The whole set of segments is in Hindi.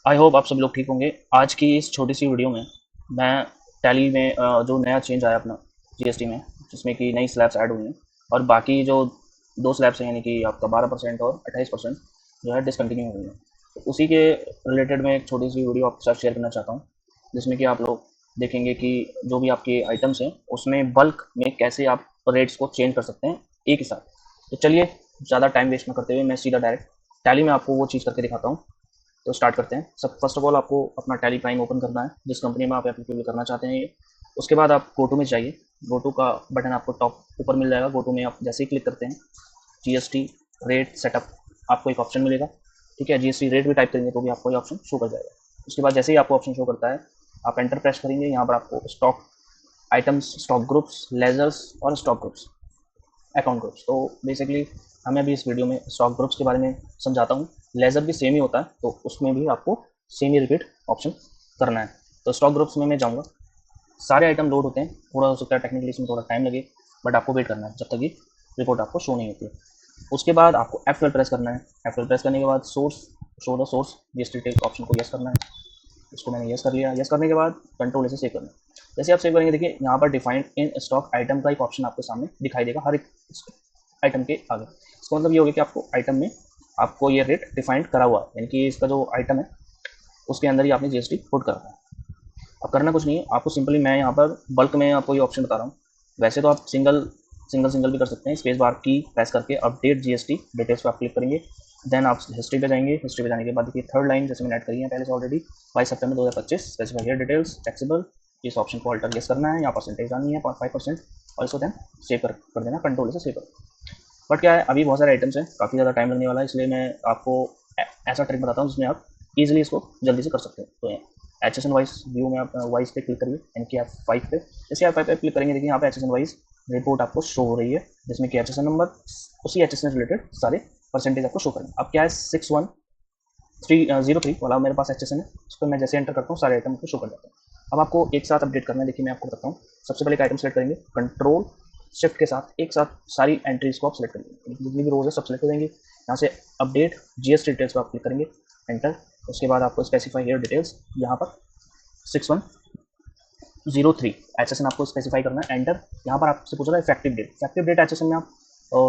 आई होप आप सभी लोग ठीक होंगे। आज की इस छोटी सी वीडियो में मैं टैली में जो नया चेंज आया अपना जीएसटी में, जिसमें कि नई स्लैब्स ऐड हुई हैं और बाकी जो दो स्लैब्स हैं यानी कि आपका 12% और 28% जो है डिसकंटिन्यू हुई हैं। तो उसी के रिलेटेड में एक छोटी सी वीडियो आपके साथ शेयर करना चाहता हूँ, जिसमें कि आप लोग देखेंगे कि जो भी आपके आइटम्स हैं उसमें बल्क में कैसे आप रेट्स को चेंज कर सकते हैं एक ही साथ। तो चलिए ज़्यादा टाइम वेस्ट न करते हुए मैं सीधा डायरेक्ट टैली में आपको वो चीज़ करके दिखाता हूँ। तो स्टार्ट करते हैं। सब फर्स्ट ऑफ ऑल आपको अपना टैली प्राइम ओपन करना है, जिस कंपनी में आप एप्लीकेबल करना चाहते हैं ये। उसके बाद आप गो टू में जाइए। गो टू का बटन आपको टॉप ऊपर मिल जाएगा। गो टू में आप जैसे ही क्लिक करते हैं जीएसटी रेट सेटअप आपको एक ऑप्शन मिलेगा। ठीक है, जीएसटी रेट भी टाइप करेंगे तो भी आपको ये ऑप्शन शो कर जाएगा। उसके बाद जैसे ही आपको ऑप्शन शो करता है आप एंटर प्रेस करेंगे। यहाँ पर आपको stock items, stock groups, ledgers और स्टॉक ग्रुप्स, अकाउंट ग्रुप्स। तो बेसिकली हमें अभी इस वीडियो में स्टॉक ग्रुप्स के बारे में समझाता हूँ। लेजर भी सेम ही होता है तो उसमें भी आपको सेम ही रिपीट ऑप्शन करना है। तो स्टॉक ग्रुप्स में मैं जाऊँगा। सारे आइटम लोड होते हैं, थोड़ा हो सकता है टेक्निकली इसमें थोड़ा टाइम लगे, बट आपको वेट करना है जब तक ये रिपोर्ट आपको शो नहीं होती है। उसके बाद आपको F12 प्रेस करना है। F12 प्रेस करने के बाद source, show the source GST tech option को यस करना है। इसको मैंने यस कर लिया। यस करने के बाद कंट्रोल से सेव करना है। जैसे आप सेव करेंगे देखिए यहाँ पर डिफाइंड इन स्टॉक आइटम का एक ऑप्शन आपके सामने दिखाई देगा हर एक आइटम के आगे। इसका मतलब ये होगा कि आपको आइटम में आपको ये रेट डिफाइंड करा हुआ है, यानी कि इसका जो आइटम है उसके अंदर ही आपने जीएसटी पुट करा है। अब करना कुछ नहीं है आपको, सिंपली मैं यहाँ पर बल्क में आपको ये ऑप्शन बता रहा हूँ। वैसे तो आप सिंगल सिंगल सिंगल भी कर सकते हैं। स्पेस बार की प्रेस करके अपडेट जीएसटी डिटेल्स पर आप क्लिक करेंगे। देन आप हिस्ट्री पे जाएंगे। हिस्ट्री पे जाने के बाद देखिए थर्ड लाइन जैसे मैंने ऐड करी है पहले से ऑलरेडी 22 सितंबर 2025 स्पेसिफाई हियर डिटेल्स टैक्सेबल। इस ऑप्शन को अल्टर गेस करना है, यहाँ परसेंटेज आनी है 5% और इसको देन सेव कर देना, कंट्रोल से सेव कर। बट क्या है, अभी बहुत सारे आइटम्स हैं, काफ़ी ज़्यादा टाइम लगने वाला है, इसलिए मैं आपको ऐसा ट्रिक बताता हूँ जिसमें आप इजीली इसको जल्दी से कर सकते हैं। तो H S N wise view में आप वाइज पे क्लिक करिए, एन की F5 पे। जैसे आप 5 पे क्लिक करेंगे देखिए यहाँ पे H S N wise report आपको शो हो रही है, जिसमें कि एच एस एन नंबर उसी एच एस एन रिलेटेड सारे परसेंटेज आपको शो करेंगे। अब क्या है 61303 वाला मेरे पास एच एस एन है, उस पर मैं जैसे एंटर करता हूँ सारे आइटम को शो कर जाता है। अब आपको एक साथ अपडेट करना है। देखिए मैं आपको बताता हूँ। सबसे पहले एक आइटम सेलेक्ट करेंगे, कंट्रोल शिफ्ट के साथ एक साथ सारी एंट्रीज को आप सेलेक्ट करेंगे, जितनी भी रोज है सब सेलेक्ट करेंगे। यहाँ से अपडेट जीएसटी डिटेल्स पर आप क्लिक करेंगे, एंटर। उसके बाद आपको स्पेसिफाई हेयर डिटेल्स, यहाँ पर 6103 एच एस एन आपको स्पेसिफाई करना है, एंटर। यहाँ पर आपसे पूछ रहा है effective date. Effective date H S N में आप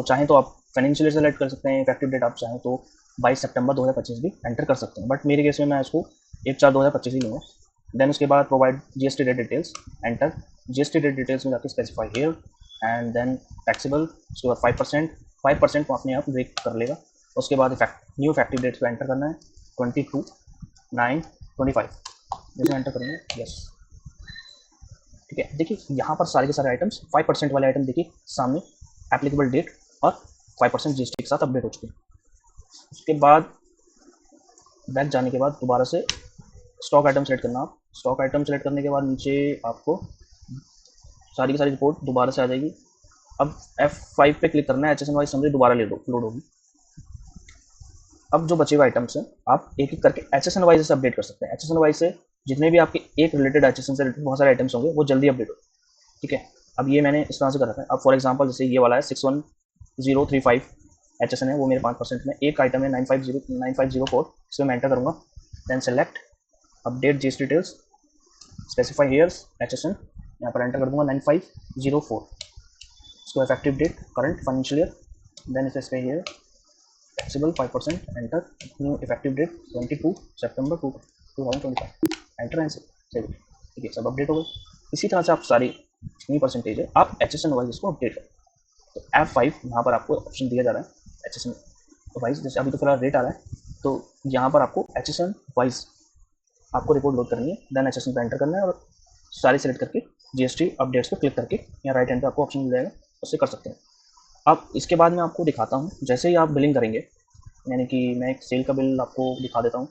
चाहें तो आप फाइनेंशियल सेलेक्ट कर सकते हैं। इफेक्टिव डेट आप चाहें तो 22 सितंबर 2025 भी एंटर कर सकते हैं, बट मेरे केस में मैं इसको 1/4/2025 ही लूँगा। देन उसके बाद provide GST date details, enter. GST date details में जाकर specify here and then taxable. उसके बाद 5% को अपने आप ब्रेक कर लेगा। उसके बाद न्यू इफेक्टिव डेट को एंटर करना है 22/9/25। जैसे एंटर करेंगे यस। ठीक है, देखिए यहाँ पर सारे के सारे आइटम्स 5% वाले आइटम देखिए सामने एप्लीकेबल डेट और 5% जीएसटी के साथ अपडेट हो चुके हैं। उसके बाद बैक जाने के बाद दोबारा से स्टॉक आइटम सेलेक्ट करना। आप स्टॉक आइटम सेलेक्ट करने के बाद नीचे आपको सारी की सारी रिपोर्ट दोबारा से आ जाएगी। अब F5 पे क्लिक करना है, H S N wise summary दोबारा लोड होगी। अब जो बचे हुए आइटम्स हैं आप एक एक करके एच एस एन वाइज से अपडेट कर सकते हैं। एच एस एन वाइज से जितने भी आपके एक रिलेटेड एच एस एन से रिलेटेड बहुत सारे आइटम्स होंगे वो जल्दी अपडेट हो। ठीक है, अब ये मैंने इस तरह से कर रखा है। अब फॉर एग्जाम्पल जैसे ये वाला है 61035 एच एस एन है, वो मेरे 5% में। एक आइटम है 9504, इसमें मैं एंटर करूँगा। Then select update GS details, specify here's H S N, यहाँ पर एंटर कर दूंगा 9504। इसको effective date current financial year, then specify here taxable 5%, enter. New effective date 22 सितंबर 2025, एंटर एंड सेव। ठीक है, सब अपडेट हो गए। इसी तरह से आप सारी जितनी परसेंटेज है आप एच एस एन वाइज इसको अपडेट करें। तो F5 यहाँ पर आपको ऑप्शन दिया जा रहा है एच एस एन वाइज। जैसे अभी तो फिलहाल रेट आ रहा है, तो यहाँ पर आपको एच एस एन वाइज आपको रिपोर्ट लोड करनी है। देन एच एस एन पर एंटर करना है और सारी सेलेक्ट करके जीएसटी अपडेट्स पर क्लिक करके यहाँ राइट हैंड पर आपको ऑप्शन मिल जाएगा, उससे कर सकते हैं। अब इसके बाद मैं आपको दिखाता हूँ जैसे ही आप बिलिंग करेंगे, यानी कि मैं एक सेल का बिल आपको दिखा देता हूँ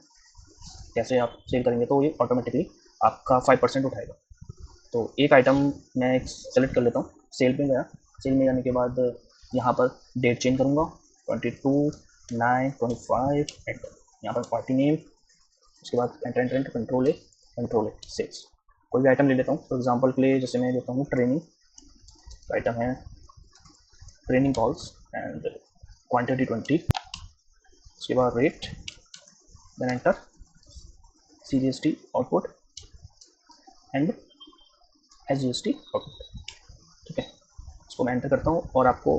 कैसे आप सेल करेंगे। तो ये ऑटोमेटिकली आपका 5% उठाएगा। तो एक आइटम मैं एक सेलेक्ट कर लेता हूँ। सेल पे गया, सेल में जाने के बाद यहाँ पर डेट चेंज करूँगा 22/9/25, एंटर। यहाँ पर पार्टी नेम, उसके बाद enter enter enter, control A sales. कोई भी आइटम ले लेता हूँ फॉर एग्जाम्पल के लिए, जैसे मैं लेता हूँ ट्रेनिंग। आइटम है ट्रेनिंग कॉल्स एंड क्वान्टिटी 20। उसके बाद rate, then enter. CGST output and SGST output. ठीक है, इसको मैं एंटर करता हूँ और आपको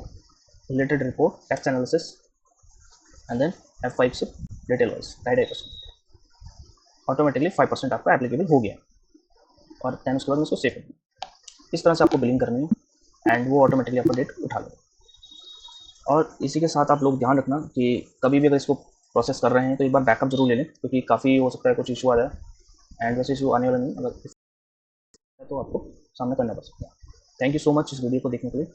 related report tax analysis and then F5 से डिटेल वाइज 2.5% ऑटोमेटिकली 5% आपका एप्लीकेबल हो गया और देन उसके बाद मैं इसको सेव कर दूँ। इस तरह से आपको बिलिंग करनी है एंड वो ऑटोमेटिकली आपका डेट उठा लेगा। और इसी के साथ आप लोग ध्यान रखना कि कभी भी अगर इसको प्रोसेस कर रहे हैं तो एक बार बैकअप जरूर ले लें, क्योंकि काफ़ी हो सकता है कुछ इशू आ जाए एंड वैसे इशू आने वाला नहीं, अगर तो आपको सामना करना पड़ सकता है। थैंक यू सो मच इस वीडियो को देखने के लिए।